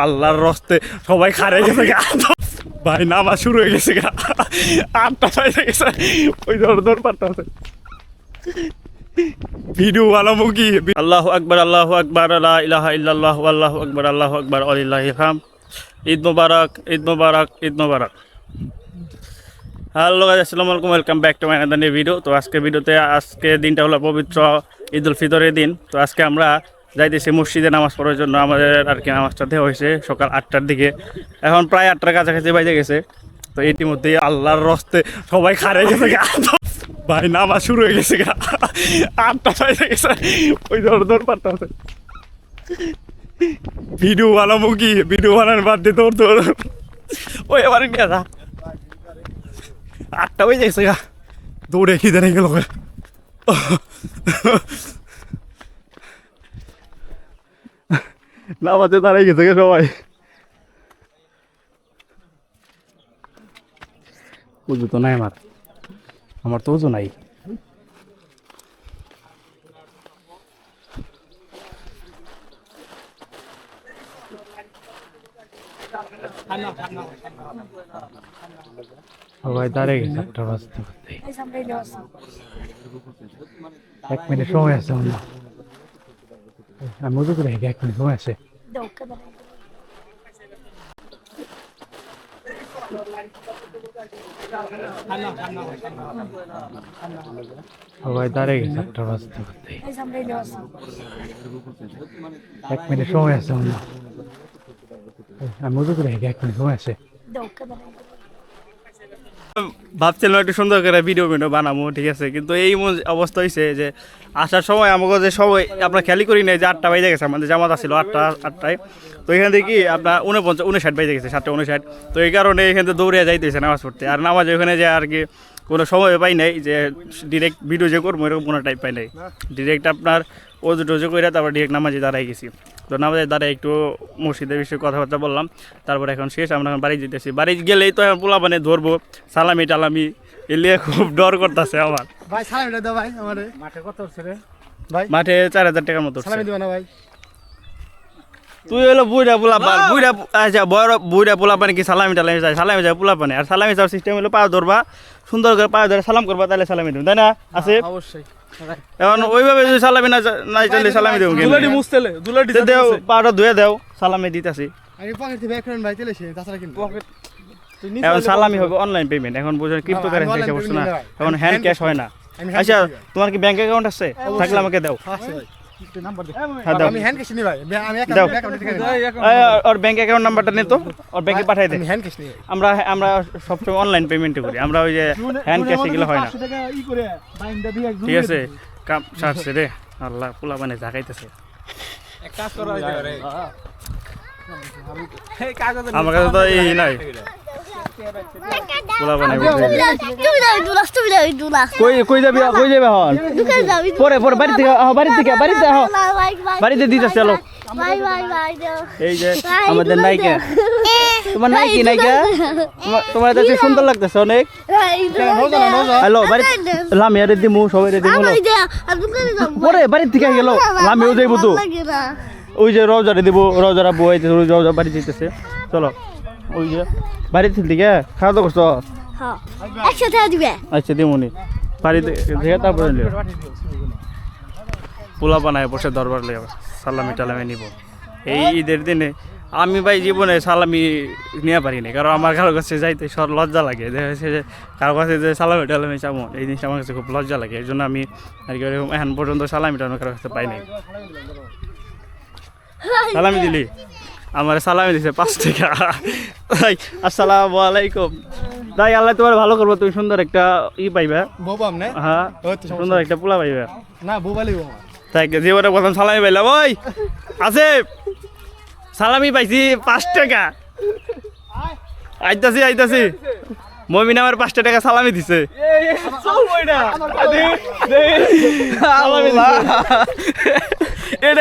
আল্লাহর রস্তে সবাই খারে গেছে গা ভাই নামাজ শুরু হয়ে গেছে গা 8টা বাজে গেছে ওই ধর পারতে আছে ভিডিও বানাবো কি আল্লাহু আকবার লা ইলাহা ইল্লাল্লাহ আল্লাহু আকবার ওয়ালিল্লাহিল হামদ ঈদ মোবারক ঈদ মোবারক ঈদ মোবারক। হ্যালো গাইস, আসসালামু আলাইকুম, welcome back to my another new video. তো আজকে ভিডিওতে আজকে দিনটা হলো পবিত্র ঈদ উল ফিতরের দিন। তো আজকে আমরা যাইতেছি মসজিদে নামাজ পড়ার জন্য। আমাদের আর কি নামাজটা দেওয়া হয়েছে সকাল 8টার দিকে, এখন প্রায় 8টার কাছাকাছি বাজে গেছে। তো ইতিমধ্যে আল্লাহর রস্তে সবাই খারে গেছে গা ভাই নামাজ শুরু হয়ে গেছে গা 8টা বাজে গেছে ওই ধর পারতে আছে ভিডিও বানাবো কি ভিডিও বানানোর বাদ দিয়ে তোর ওই এবার নিয়ে যা 8টা বাজে গেছে গা দৌড়ে খিদে নিয়ে গেল নামাজে দাঁড়াই গেছে গে সবাই। উজু তো নাই আমার তো উজু নাই। সবাই দাঁড়িয়ে গেছে 8টা বাজতে। 1 মিনিট সময় আছে, আমি উজু করে 1 মিনিট সময় আছে। সবাই দাঁড়িয়ে গেছে 8টা বাজতে। 1 মিনিট সময় আছে, আমি উজু করে 1 মিনিট সময় আছে। ভাবছিলাম একটু সুন্দর করে ভিডিও বানাবো, ঠিক আছে, কিন্তু এই অবস্থা হয়েছে যে আসার সময় আমাকে যে সবাই আপনার খেয়ালই করি নাই যে 8টা বাজে গেছে। আমাদের জামাত আসছিল 8টায়। তো এখান থেকে কি আপনার 59 বাজে গেছে, 7:59। তো এই কারণে এখান থেকে দৌড়ে যাইতেছে নামাজ পড়তে। আর নামাজে ওখানে যে আর কি কোনো সময় পাই নাই যে ডিরেক্ট ভিডিও যে করবো এরকম কোনো টাইপ পাই নাই। ডিরেক্ট আপনার ওজু টোজু করে তারপর ডিরেক্ট নামাজে দাঁড়াই গেছি। তো নামাজের দ্বারা একটু মসজিদের বিষয়ে কথাবার্তা বললাম। তারপর এখন শেষ, আমরা এখন বাড়ি যেতেছি। বাড়ি গেলেই তো এখন পোলা মানে ধরবো সালামি টালামি এলিয়ে খুব ডর করতেছে আমার। ভাই সালামিটা দাও ভাই আমারে। মাঠে কত হচ্ছে রে ভাই? মাঠে 4000 টাকার মতো। সালামি দিবা না ভাই? তুই হলো বুইড়া পোলা পান, বুইড়া আচ্ছা বড় বুইড়া পোলা পান কি সালামি টালামি যায়? সালামি যায় পোলা পানে। আর সালামি যাওয়ার সিস্টেম হলো পা ধরবা, সুন্দর করে পা ধরে সালাম করবা, তাহলে সালামি দেবো, তাই না? আছে অবশ্যই। এখন ওইভাবে যদি সালামি না চাইলে সালামি দেবো। দুলাডি মুছতেলে দুলাডি দেও, পাটা ধুয়ে দাও, সালামি দিতেছি। আমি পকেট থেকে ব্যাক ভাই তেলে সে তাছাড়া কিন্তু পকেট এখন সালামি হবে অনলাইন পেমেন্ট। এখন বুঝুন ক্রিপ্টো কারেন্সি এসে বসছে না, এখন হ্যান্ড ক্যাশ হয় না। আচ্ছা তোমার কি ব্যাংক অ্যাকাউন্ট আছে? থাকলে আমাকে দাও। আমি হ্যান্ড ক্যাশ নি ভাই, আমি অ্যাকাউন্ট থেকে ওর ব্যাংক অ্যাকাউন্ট নাম্বারটা নে তো, ওর ব্যাংকে পাঠাই দে। আমি হ্যান্ড ক্যাশ নি। আমরা সবসময় অনলাইন পেমেন্ট করি, আমরা ওই যে হ্যান্ড ক্যাশ এগুলো হয় না। ঠিক আছে, কাম সারছে রে। আল্লাহ পোলা মানে জাগাইতেছে। এক কাজ করা যায় রে। আমার কাছে তো এই নাই পোলা মানে। কই যাবি হন? পরে বাড়িতে দিতে চলো। এই যে আমাদের নায়িকা, তোমার নায়িকা তোমার কাছে সুন্দর লাগতেছে অনেক। হ্যালো বাড়িতে লামিয়ারে দিমু, সবাই দিমু। পরে বাড়ির থেকে গেল লামিও যাইব তো, ওই যে রওজারে দিব, রওজারা বইতে রওজা বাড়ি যেতেছে। চলো ওই যে বাড়িতে দিকে খাওয়া দাওয়া করছো? আচ্ছা দিমুনি বাড়িতে থেকে তারপরে পোলা বানায় বসে দরবার লেগে সালামি টালামি নিব এই ঈদের দিনে। আমি ভাই জীবনে সালামি নিয়ে পারিনি, কারণ আমার কারো কাছে যাইতে সব লজ্জা লাগে। দেখা যাচ্ছে যে কারো কাছে যে সালামি টালামি চামো, এই জিনিসটা আমার কাছে খুব লজ্জা লাগে। এই জন্য আমি আর কি এখন পর্যন্ত সালামি টালামি কারো কাছে পাই নাই। সালামি দিলি? আমার সালামি দিছে 5 টাকা। আসসালামু আলাইকুম। তাই আল্লাহ তোমার ভালো করবো, তুমি সুন্দর একটা পাইবা। হ্যাঁ সুন্দর একটা পোলা পাইবা না, বউবালি তাই জীবনে প্রথম সালামি পাইলাম। ওই আছে সালামি পাইছি 5 টাকা। আইতাছি মমিন আমার 5 টাকা সালামি দিছে।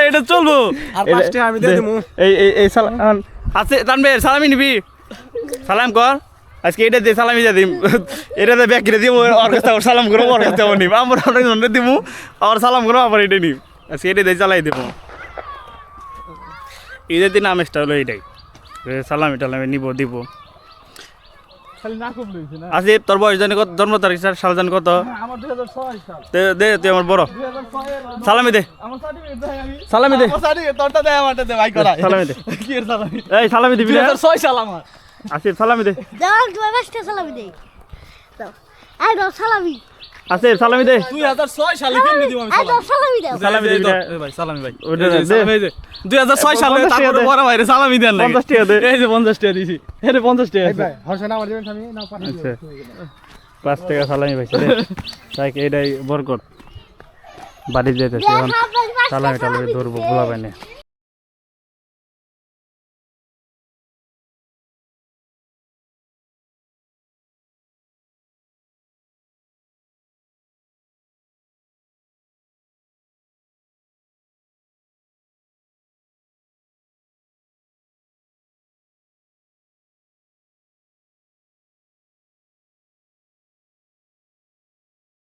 এটা চলবো। এই আছে তানবের সালামি নিবি? সালাম কর আজকে এটা দিয়ে সালামি যা দিম, এটাতে ব্যাগ কিনে দিব, ওর কাছে ওর সালাম করবো, ওর কাছে নিব, আমরা অনেক দিব, আর সালাম করবো, আবার এটা নিব। আজকে এটা দিয়ে চালাই দেবো। ঈদের দিন আমেজটা হলো এইটাই। সালামি টালামি নিব দিব। খালি না কম লইছে না আসিফ তোর বয়স জানি কত, জন্ম তারিখ সাল জানি কত? আমার 2006 সাল দে তুই আমার বড়, 2006 এর সালামি দে, আমার সার্টিফিকেট দেই আমি সালামি দে, আমার সার্টিফিকেট তোরটা দে আমারটা দে ভাই করা সালামি দে, কি এর সালামি এই সালামি দিবি না? 2006 সাল আমার আসিফ সালামি দে, দাও তোমার কাছে সালামি দেই দাও আই দাও সালামি আসিফ সালামি দে, 2006 সালে কিনে দিব আমি আই দাও সালামি দাও সালামি দিবি না? ভাই সালামি ভাই ওইটা দে, সালামি দে 2006 সালে 50 টাকা তারপরে দে। বড় ভাইরে সালামি দেন না 50 টাকা দে। এই যে 50 টাকা দিছি এটা 50 টাকা আছে। ভাই হরসনা আমার দিবেন আমি না পাঠাই আচ্ছা 5 টাকা সালামি পাইছে রে, তাই এটাই বরকত। বাড়ি যেতেছে এখন সালামি টালামি ধরবো, ভোলা পাইনি।